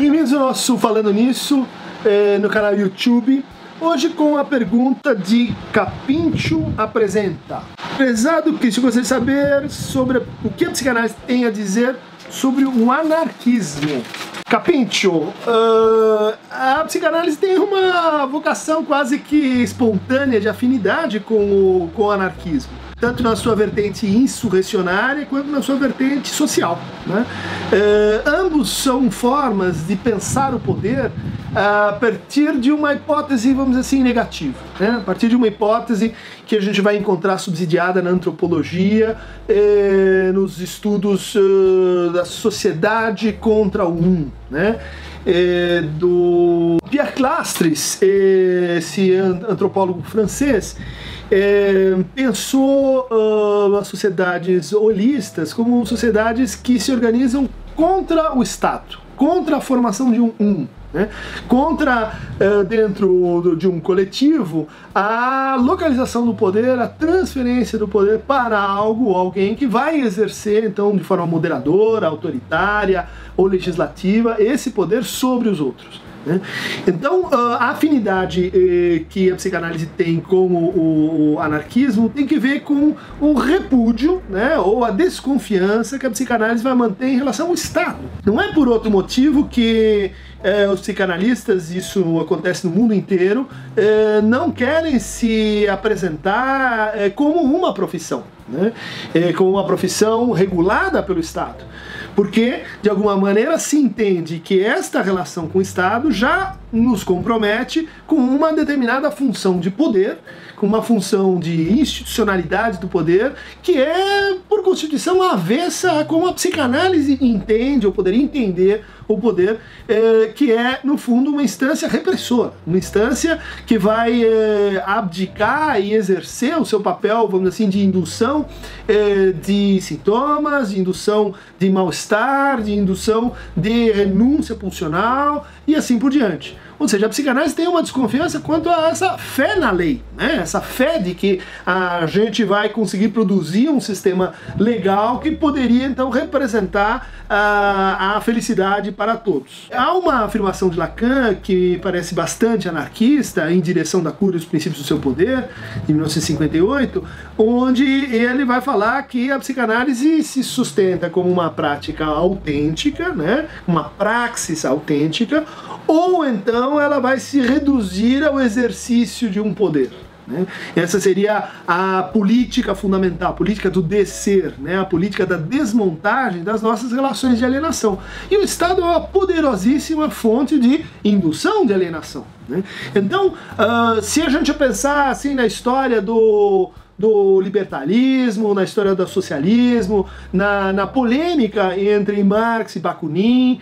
Bem-vindos ao nosso Falando Nisso, no canal YouTube. Hoje com a pergunta de Capincho Apresenta. Prezado que se você saber sobre o que a psicanálise tem a dizer sobre o anarquismo. Capincho, a psicanálise tem uma vocação quase que espontânea de afinidade com o anarquismo, tanto na sua vertente insurrecionária quanto na sua vertente social, né? Ambos são formas de pensar o poder a partir de uma hipótese, vamos dizer assim, negativa, né? A partir de uma hipótese que a gente vai encontrar subsidiada na antropologia, nos estudos da sociedade contra o mundo, né? Do Pierre Clastres, esse antropólogo francês, pensou as sociedades holistas como sociedades que se organizam contra o Estado, contra a formação de né? Contra, dentro de um coletivo, a localização do poder, a transferência do poder para alguém que vai exercer, então, de forma moderadora, autoritária ou legislativa, esse poder sobre os outros, né? Então, a afinidade que a psicanálise tem com o anarquismo tem que ver com o repúdio, né, ou a desconfiança que a psicanálise vai manter em relação ao Estado. Não é por outro motivo que os psicanalistas, isso acontece no mundo inteiro, não querem se apresentar como uma profissão, né, como uma profissão regulada pelo Estado. Porque, de alguma maneira, se entende que esta relação com o Estado já nos compromete com uma determinada função de poder, com uma função de institucionalidade do poder, que é, por constituição, avessa a como a psicanálise entende, ou poderia entender o poder, que é, no fundo, uma instância repressora, uma instância que vai abdicar e exercer o seu papel, vamos dizer assim, de indução de sintomas, de indução de mal-estar, de indução de renúncia pulsional e assim por diante. Ou seja, a psicanálise tem uma desconfiança quanto a essa fé na lei, né? Essa fé de que a gente vai conseguir produzir um sistema legal que poderia, então, representar a felicidade para todos. Há uma afirmação de Lacan que parece bastante anarquista, em direção da cura e os princípios do seu poder, de 1958, onde ele vai falar que a psicanálise se sustenta como uma prática autêntica, né? Uma praxis autêntica, ou então ela vai se reduzir ao exercício de um poder, né? Essa seria a política fundamental, a política do descer, né? A política da desmontagem das nossas relações de alienação. E o Estado é uma poderosíssima fonte de indução de alienação, né? Então, se a gente pensar assim na história do libertarismo, na história do socialismo, na polêmica entre Marx e Bakunin,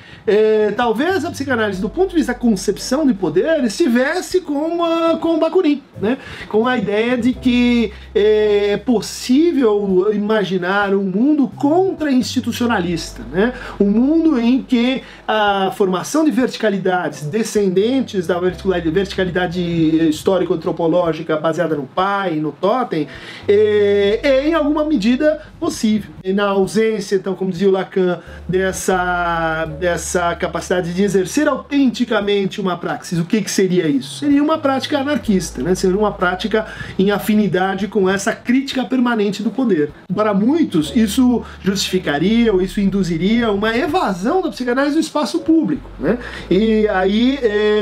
talvez a psicanálise, do ponto de vista da concepção de poder, estivesse com Bakunin, né? Com a ideia de que é possível imaginar um mundo contra-institucionalista, né? Um mundo em que a formação de verticalidades descendentes da verticalidade histórico-antropológica baseada no pai, no totem, é em alguma medida possível. E na ausência, então, como dizia o Lacan, dessa capacidade de exercer autenticamente uma praxis, o que seria isso? Seria uma prática anarquista, né? Seria uma prática em afinidade com essa crítica permanente do poder. Para muitos, isso justificaria ou isso induziria uma evasão da psicanálise do espaço público, né? E aí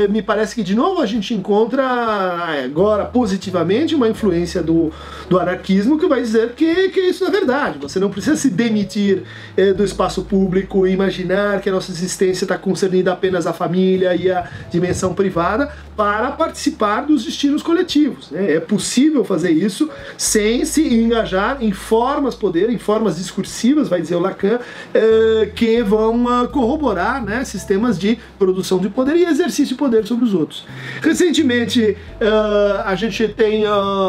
me parece que, de novo, a gente encontra agora positivamente uma influência do anarquismo que vai dizer que isso é verdade. Você não precisa se demitir do espaço público e imaginar que a nossa existência está concernida apenas à família e à dimensão privada para participar dos destinos coletivos, né? É possível fazer isso sem se engajar em formas poder, em formas discursivas, vai dizer o Lacan, que vão corroborar, né, sistemas de produção de poder e exercício de poder sobre os outros. Recentemente a gente tem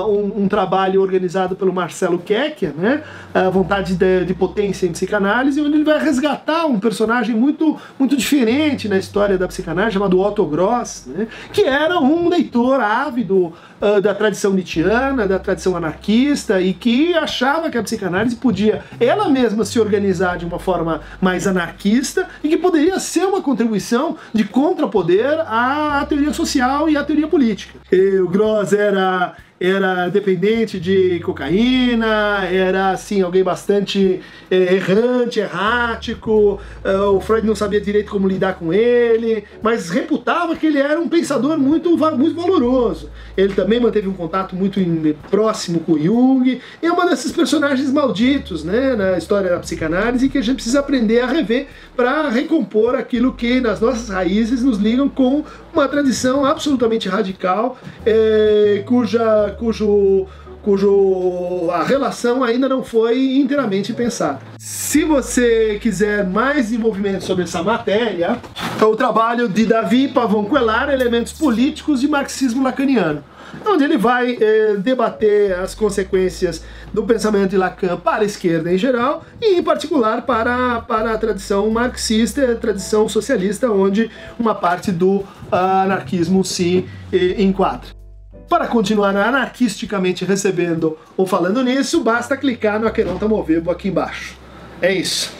um trabalho organizado pelo Marcelo Kekia, né, a vontade de potência em psicanálise, onde ele vai resgatar um personagem muito diferente na história da psicanálise, chamado Otto Gross, né, que era um leitor ávido da tradição nietzschiana, da tradição anarquista, e que achava que a psicanálise podia ela mesma se organizar de uma forma mais anarquista e que poderia ser uma contribuição de contrapoder à teoria social e à teoria política. E o Gross era dependente de cocaína, era assim alguém bastante errante, errático, o Freud não sabia direito como lidar com ele, mas reputava que ele era um pensador muito valoroso. Ele também manteve um contato muito próximo com Jung, e é uma desses personagens malditos, né, na história da psicanálise, que a gente precisa aprender a rever para recompor aquilo que nas nossas raízes nos ligam com uma tradição absolutamente radical, cujo a relação ainda não foi inteiramente pensada. Se você quiser mais desenvolvimento sobre essa matéria, é o trabalho de David Pavon-Quellar, Elementos Políticos de Marxismo Lacaniano, onde ele vai debater as consequências do pensamento de Lacan para a esquerda em geral, e em particular para a tradição marxista e a tradição socialista, onde uma parte do anarquismo se enquadra. Para continuar anarquisticamente recebendo ou falando nisso, basta clicar no Aqueronta Movebo aqui embaixo. É isso.